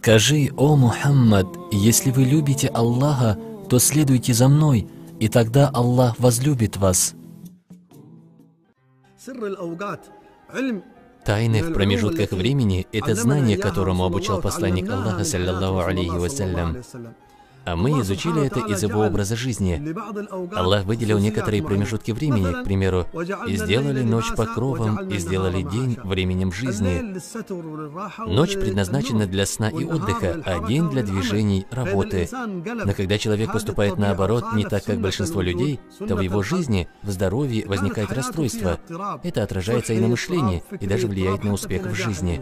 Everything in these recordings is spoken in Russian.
Скажи, о Мухаммад, если вы любите Аллаха, то следуйте за мной, и тогда Аллах возлюбит вас. Тайны в промежутках времени – это знание, которому обучал посланник Аллаха, саллаллаху алейхи вассалям. А мы изучили это из его образа жизни. Аллах выделил некоторые промежутки времени, к примеру, и сделали ночь покровом, и сделали день временем жизни. Ночь предназначена для сна и отдыха, а день для движений, работы. Но когда человек поступает наоборот, не так, как большинство людей, то в его жизни, в здоровье возникает расстройство. Это отражается и на мышлении, и даже влияет на успех в жизни.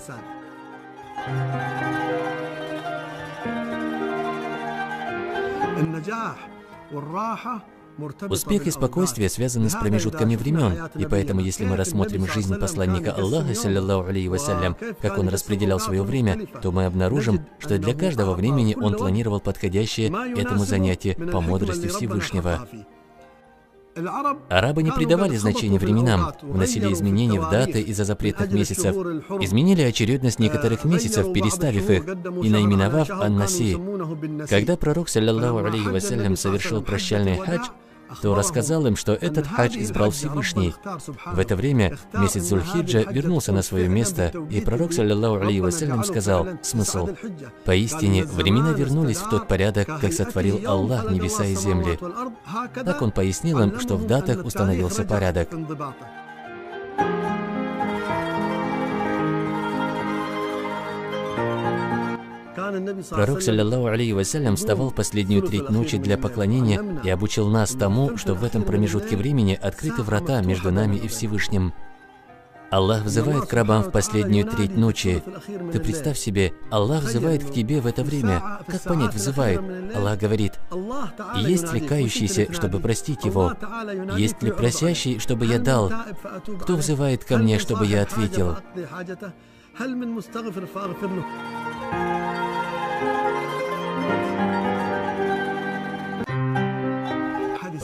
Успех и спокойствие связаны с промежутками времен, и поэтому, если мы рассмотрим жизнь посланника Аллаха, саллаллаху алейхи вассалям, как он распределял свое время, то мы обнаружим, что для каждого времени он планировал подходящее этому занятие по мудрости Всевышнего. Арабы не придавали значения временам, вносили изменения в даты из-за запретных месяцев, изменили очередность некоторых месяцев, переставив их и наименовав ан-наси. Когда пророк, саллаллаху алейхи вассалям, совершил прощальный хадж, то рассказал им, что этот хадж избрал Всевышний. В это время месяц Зуль-Хиджа вернулся на свое место, и пророк, саллаллаху алейхи вассалям, сказал смысл: «Поистине, времена вернулись в тот порядок, как сотворил Аллах небеса и земли». Так он пояснил им, что в датах установился порядок. Пророк, саллаллаху алейхи вассалям, вставал последнюю треть ночи для поклонения и обучил нас тому, что в этом промежутке времени открыты врата между нами и Всевышним. Аллах взывает к рабам в последнюю треть ночи. Ты представь себе, Аллах взывает к тебе в это время. Как понять взывает? Аллах говорит: «Есть ли кающийся, чтобы простить его? Есть ли просящий, чтобы я дал? Кто взывает ко мне, чтобы я ответил?»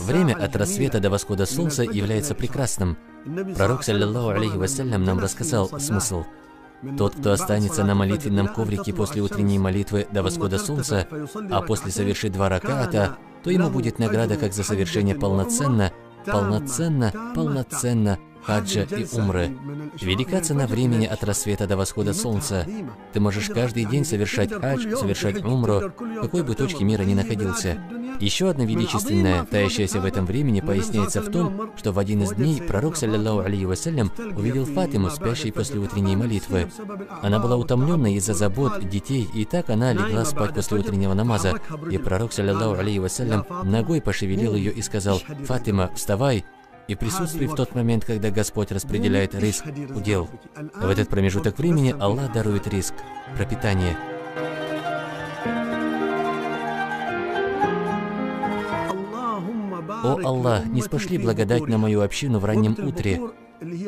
Время от рассвета до восхода солнца является прекрасным. Пророк, саллаллаху алейхи вассалям, нам рассказал смысл. Тот, кто останется на молитвенном коврике после утренней молитвы до восхода солнца, а после совершит 2 ракаата, то ему будет награда как за совершение полноценно хаджа и умры. Велика цена времени от рассвета до восхода солнца. Ты можешь каждый день совершать хадж, совершать умру, в какой бы точке мира ни находился. Еще одна величественная, таящаяся в этом времени, поясняется в том, что в один из дней пророк, саллаллаху алейхи вассалям, увидел Фатиму, спящей после утренней молитвы. Она была утомленна из-за забот, детей, и так она легла спать после утреннего намаза. И пророк, саллаллаху алейхи вассалям, ногой пошевелил ее и сказал: «Фатима, вставай!» И присутствуй в тот момент, когда Господь распределяет риск, удел. В этот промежуток времени Аллах дарует риск, пропитание. «О Аллах, ниспошли благодать на мою общину в раннем утре».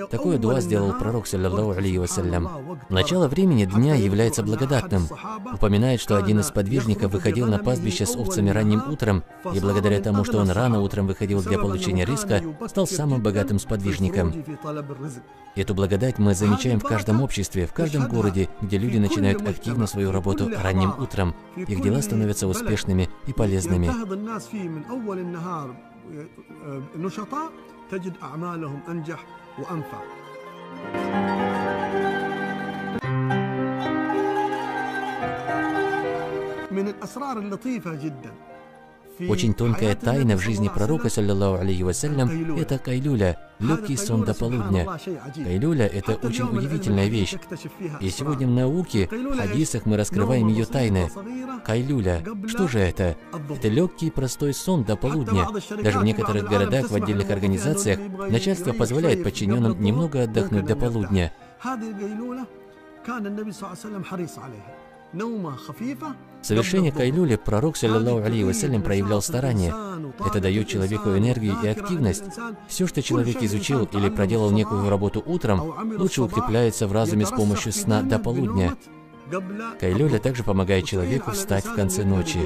Такое дуа сделал пророк, саллаллаху алейхи вассалям. Начало времени дня является благодатным. Упоминает, что один из подвижников выходил на пастбище с овцами ранним утром, и благодаря тому, что он рано утром выходил для получения риска, стал самым богатым сподвижником. Эту благодать мы замечаем в каждом обществе, в каждом городе, где люди начинают активно свою работу ранним утром. Их дела становятся успешными и полезными. تجد أعمالهم أنجح وأنفع. من الأسرار اللطيفة جدا. Очень тонкая тайна в жизни пророка, саллаллаху алейхи вассалям, это кайлюля, легкий сон до полудня. Кайлюля – это очень удивительная вещь. И сегодня в науке, в хадисах мы раскрываем ее тайны. Кайлюля. Что же это? Это легкий простой сон до полудня. Даже в некоторых городах, в отдельных организациях, начальство позволяет подчиненным немного отдохнуть до полудня. В совершении кайлюли пророк, саллаллаху алейхи вассалям, проявлял старание. Это дает человеку энергию и активность. Все, что человек изучил или проделал некую работу утром, лучше укрепляется в разуме с помощью сна до полудня. Кайлюля также помогает человеку встать в конце ночи.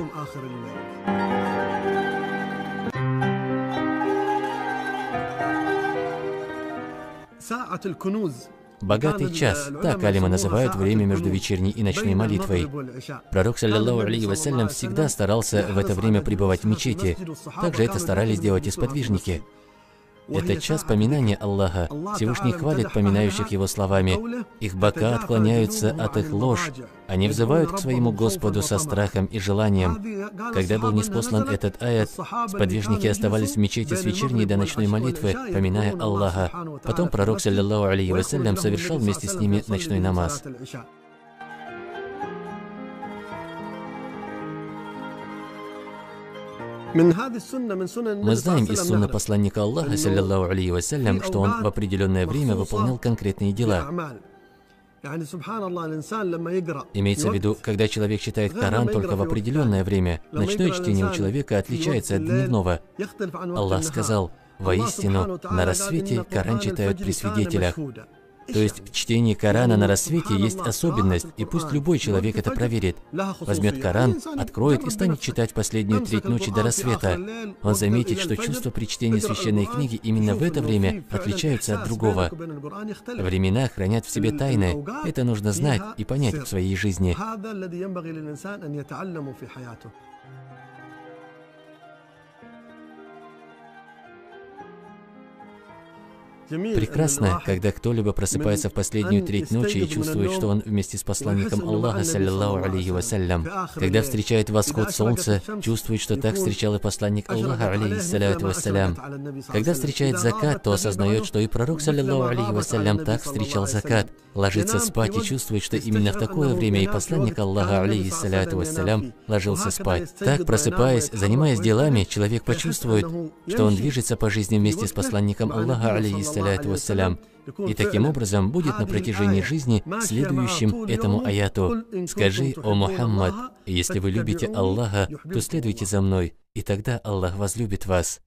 Богатый час, так алимы называют время между вечерней и ночной молитвой. Пророк, саллиллаху алейхи вассалям, всегда старался в это время пребывать в мечети. Также это старались делать и сподвижники. Это час поминания Аллаха. Всевышний хвалит поминающих Его словами. Их бока отклоняются от их ложь. Они взывают к своему Господу со страхом и желанием. Когда был ниспослан этот аят, сподвижники оставались в мечети с вечерней до ночной молитвы, поминая Аллаха. Потом пророк, саллиллаху алейхи вассалям, совершал вместе с ними ночной намаз. Мы знаем из сунны посланника Аллаха, саллиллаху алейхи вассалям, что он в определенное время выполнял конкретные дела. Имеется в виду, когда человек читает Коран только в определенное время, ночное чтение у человека отличается от дневного. Аллах сказал: «Воистину, на рассвете Коран читают при свидетелях». То есть в чтении Корана на рассвете есть особенность, и пусть любой человек это проверит. Возьмет Коран, откроет и станет читать последнюю треть ночи до рассвета. Он заметит, что чувства при чтении священной книги именно в это время отличаются от другого. Времена хранят в себе тайны. Это нужно знать и понять в своей жизни. Прекрасно, когда кто-либо просыпается в последнюю треть ночи и чувствует, что он вместе с посланником Аллаха, саллиллаху алейхи вассалям. Когда встречает восход солнца, чувствует, что так встречал и посланник Аллаха, алейхиссаляту вассалям. Когда встречает закат, то осознает, что и пророк, саллиллаху алейхи вассалям, так встречал закат. Ложится спать и чувствует, что именно в такое время и посланник Аллаха, алейхиссаляту вассалям, ложился спать. Так, просыпаясь, занимаясь делами, человек почувствует, что он движется по жизни вместе с посланником Аллаха, алейхиссаляту вассалям, и таким образом будет на протяжении жизни следующим этому аяту. Скажи: «О Мухаммад, если вы любите Аллаха, то следуйте за мной, и тогда Аллах возлюбит вас».